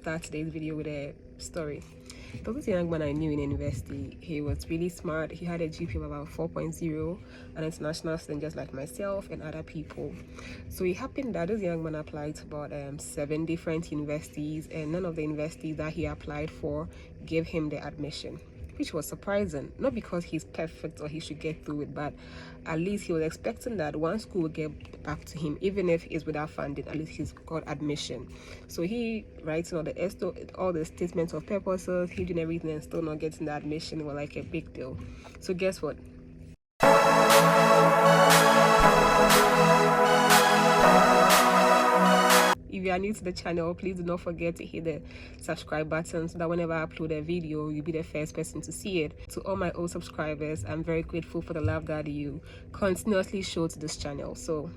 start today's video with a story. There was a young man I knew in university. He was really smart. He had a GPA of about 4.0, an international student just like myself and other people. So it happened that this young man applied to about 7 different universities, and none of the universities that he applied for gave him the admission, which was surprising. Not because he's perfect or he should get through it, but at least he was expecting that one school would get back to him, even if it's without funding. At least he's got admission. So he writing all the statements of purposes, he doing everything and still not getting the admission was like a big deal. So guess what? If you are new to the channel, please do not forget to hit the subscribe button so that whenever I upload a video, you'll be the first person to see it. To all my old subscribers, I'm very grateful for the love that you continuously show to this channel. So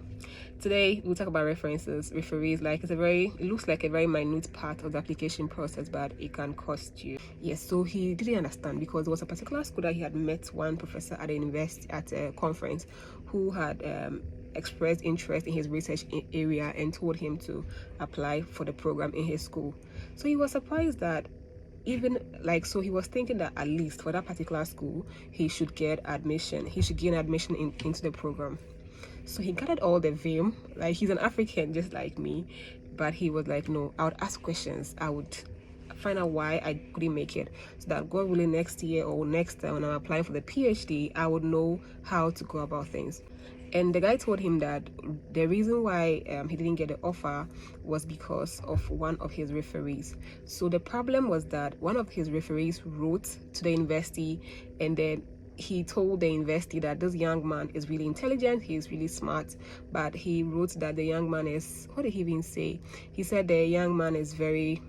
today we'll talk about references, referees. It looks like a very minute part of the application process, but it can cost you. Yes, so he didn't understand because there was a particular school that he had met one professor at a university at a conference who had expressed interest in his research area and told him to apply for the program in his school. So he was surprised that he was thinking that at least for that particular school he should get admission, gain admission into the program. So he gathered all the vim, like he's an African just like me, but he was like, no, I would ask questions, I would find out why I couldn't make it, so that God willing next year or next time when I'm applying for the PhD, I would know how to go about things. And the guy told him that the reason why he didn't get the offer was because of one of his referees. So the problem was that one of his referees wrote to the university, and then he told the university that this young man is really intelligent, he's really smart, but he wrote that the young man is, what did he even say? He said the young man is very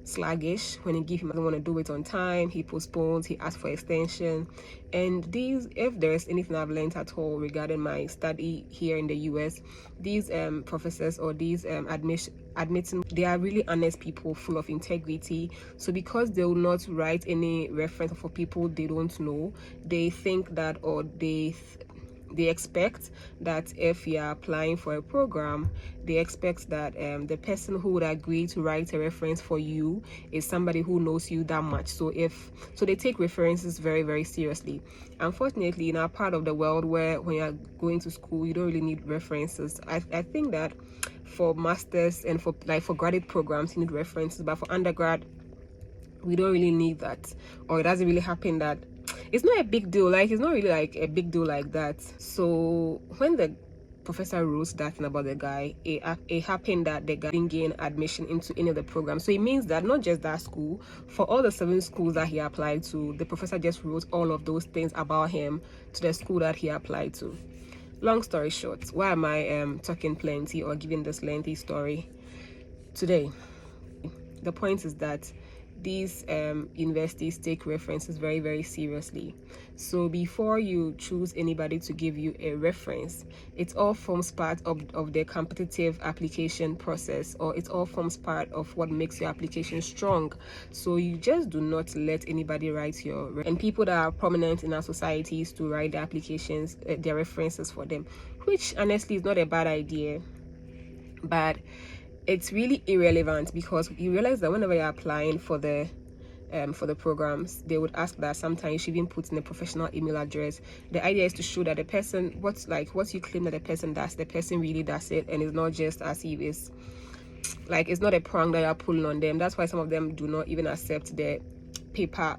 sluggish. When he give him, doesn't want to do it on time, he postpones, he asks for extension. And if there is anything I've learned at all regarding my study here in the US, these professors or these admitting, they are really honest people full of integrity. So because they will not write any reference for people they don't know, they think that, or they expect that if you're applying for a program, they expect that the person who would agree to write a reference for you is somebody who knows you that much. So they take references very, very seriously. Unfortunately, in our part of the world where when you're going to school, you don't really need references. I think that for masters and for graduate programs, you need references, but for undergrad, we don't really need that, or it doesn't really happen that it's not a big deal. It's not really like a big deal like that. So when the professor wrote that thing about the guy, it happened that the guy didn't gain admission into any of the programs. So it means that not just that school, for all the 7 schools that he applied to, the professor just wrote all of those things about him to the school that he applied to. Long story short, why am I talking plenty or giving this lengthy story today? The point is that these universities take references very, very seriously. So before you choose anybody to give you a reference, it all forms part of the competitive application process, or it all forms part of what makes your application strong. So you just do not let anybody write and people that are prominent in our societies to write the applications, their references for them, which honestly is not a bad idea, but it's really irrelevant, because you realize that whenever you're applying for the programs, they would ask that sometimes you should even put in a professional email address. The idea is to show that the person, what you claim that the person does, the person really does it, and it's not just as if it's not a prank that you're pulling on them. That's why some of them do not even accept the paper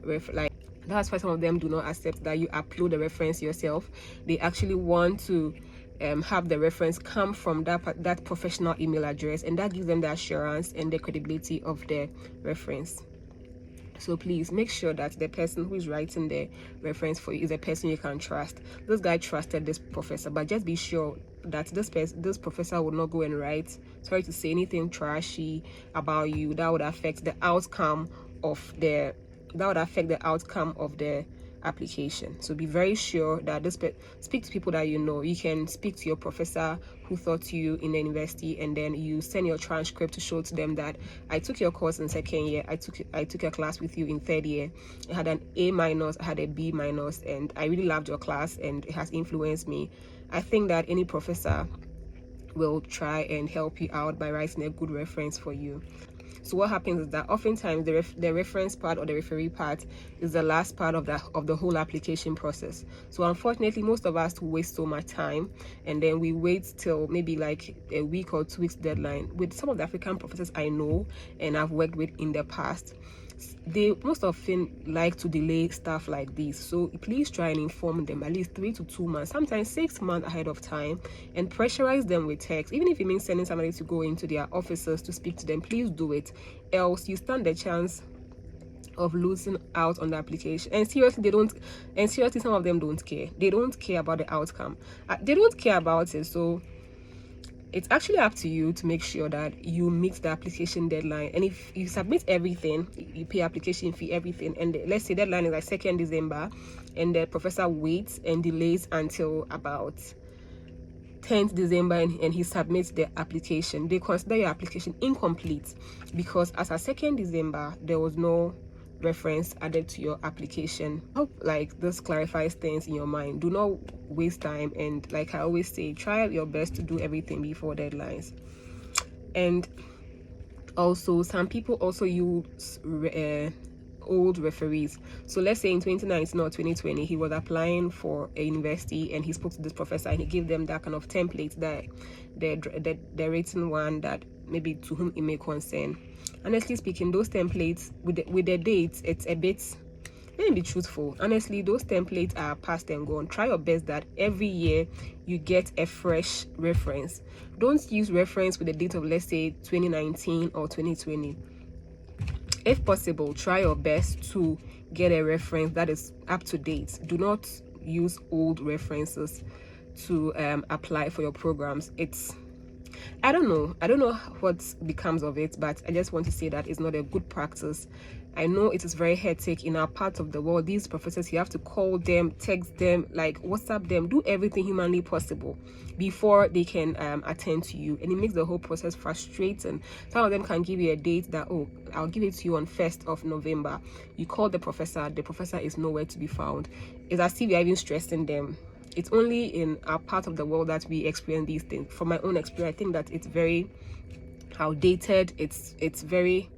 that's why some of them do not accept that you upload the reference yourself. They actually want to have the reference come from that professional email address, and that gives them the assurance and the credibility of the reference. So please make sure that the person who is writing the reference for you is a person you can trust. This guy trusted this professor, but just be sure that this professor would not go and write, sorry to say, anything trashy about you that would affect the outcome of the application. So be very sure that speak to people that you know. You can speak to your professor who taught you in the university, and then you send your transcript to show to them that I took your course in 2nd year, I took your class with you in 3rd year, I had an A-, I had a B-, and I really loved your class and it has influenced me. I think that any professor will try and help you out by writing a good reference for you. So what happens is that oftentimes the reference part or the referee part is the last part of the whole application process. So unfortunately, most of us waste so much time, and then we wait till maybe like a week or 2 weeks deadline. With some of the African professors I know and I've worked with in the past, they most often like to delay stuff like this. So please try and inform them at least 3 to 2 months, sometimes 6 months ahead of time, and pressurize them with text. Even if it means sending somebody to go into their offices to speak to them, please do it, else you stand the chance of losing out on the application. And seriously, some of them don't care. They don't care about the outcome. They don't care about it. So it's actually up to you to make sure that you meet the application deadline. And if you submit everything, you pay application fee, everything, and let's say deadline is like 2nd December, and the professor waits and delays until about 10th December and he submits the application, they consider your application incomplete, because as of 2nd December there was no reference added to your application. I hope like this clarifies things in your mind. Do not waste time, and like I always say, try your best to do everything before deadlines. And also, some people also use old referees. So let's say in 2019 or 2020 he was applying for a university and he spoke to this professor and he gave them that kind of template, that the written one that maybe to whom it may concern. Honestly speaking, those templates with the dates, it's a bit, let me be truthful, honestly, those templates are past and gone. Try your best that every year you get a fresh reference. Don't use reference with the date of, let's say, 2019 or 2020. If possible, try your best to get a reference that is up to date. Do not use old references to apply for your programs. I don't know what becomes of it, but I just want to say that it's not a good practice. I know it is very hectic in our part of the world. These professors, you have to call them, text them, like WhatsApp them, do everything humanly possible before they can attend to you, and it makes the whole process frustrating. Some of them can give you a date that, oh, I'll give it to you on 1st of November. You call the professor is nowhere to be found. It's as if you're even stressing them. It's only in our part of the world that we experience these things. From my own experience, I think that it's very outdated. It's very,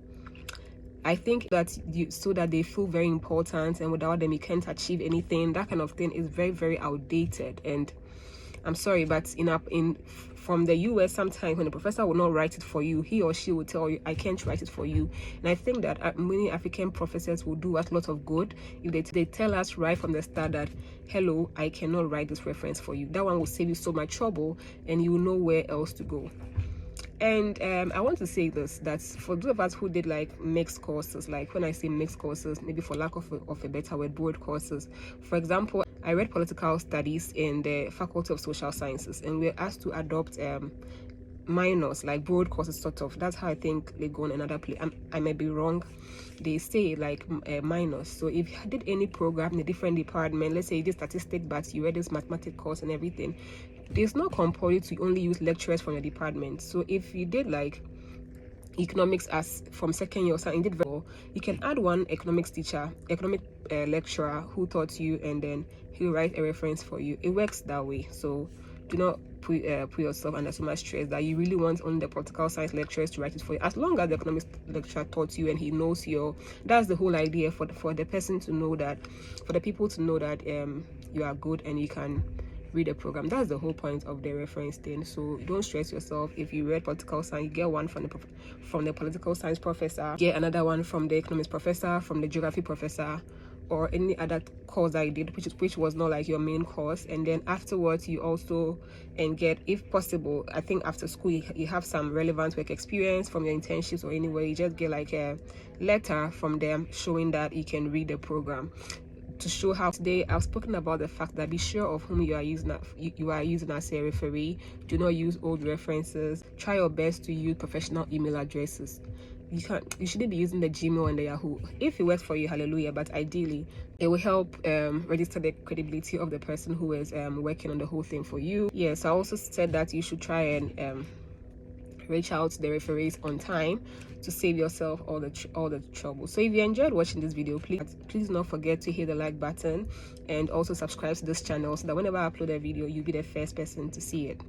I think that so that they feel very important, and without them you can't achieve anything. That kind of thing is very, very outdated. And I'm sorry, but from the US, sometimes when the professor will not write it for you, he or she will tell you, I can't write it for you. And I think that many African professors will do us a lot of good if they tell us right from the start that, hello, I cannot write this reference for you. That one will save you so much trouble, and you will know where else to go. And I want to say this, that for those of us who did like mixed courses, like when I say mixed courses, maybe for lack of a better word, broad courses. For example, I read political studies in the Faculty of Social Sciences, and we're asked to adopt minors, like broad courses sort of. That's how I think they go on another place. I may be wrong. They say like minors. So if you did any program in a different department, let's say you did statistics but you read this mathematics course and everything, there's no compulsory to only use lecturers from your department. So if you did like economics as from 2nd year or something, you can add one economics teacher, economic lecturer who taught you, and then he'll write a reference for you. It works that way. So do not put yourself under so much stress that you really want only the political science lecturers to write it for you. As long as the economics lecturer taught you and he knows that's the whole idea, for the person to know that, for the people to know that you are good and you can read a program. That's the whole point of the reference thing. So don't stress yourself. If you read political science, you get one from the political science professor, get another one from the economics professor, from the geography professor, or any other course that you did which was not like your main course. And then afterwards you also get, if possible, I think after school you have some relevant work experience from your internships or anywhere, you just get like a letter from them showing that you can read the program. To show how today I've spoken about the fact that be sure of whom you are using as a referee. Do not use old references. Try your best to use professional email addresses. You shouldn't be using the Gmail and the Yahoo. If it works for you, hallelujah, but ideally it will help register the credibility of the person who is working on the whole thing for you. Yes, I also said that you should try and reach out to the referees on time to save yourself all the trouble. So if you enjoyed watching this video, please do not forget to hit the like button and also subscribe to this channel so that whenever I upload a video, you'll be the first person to see it.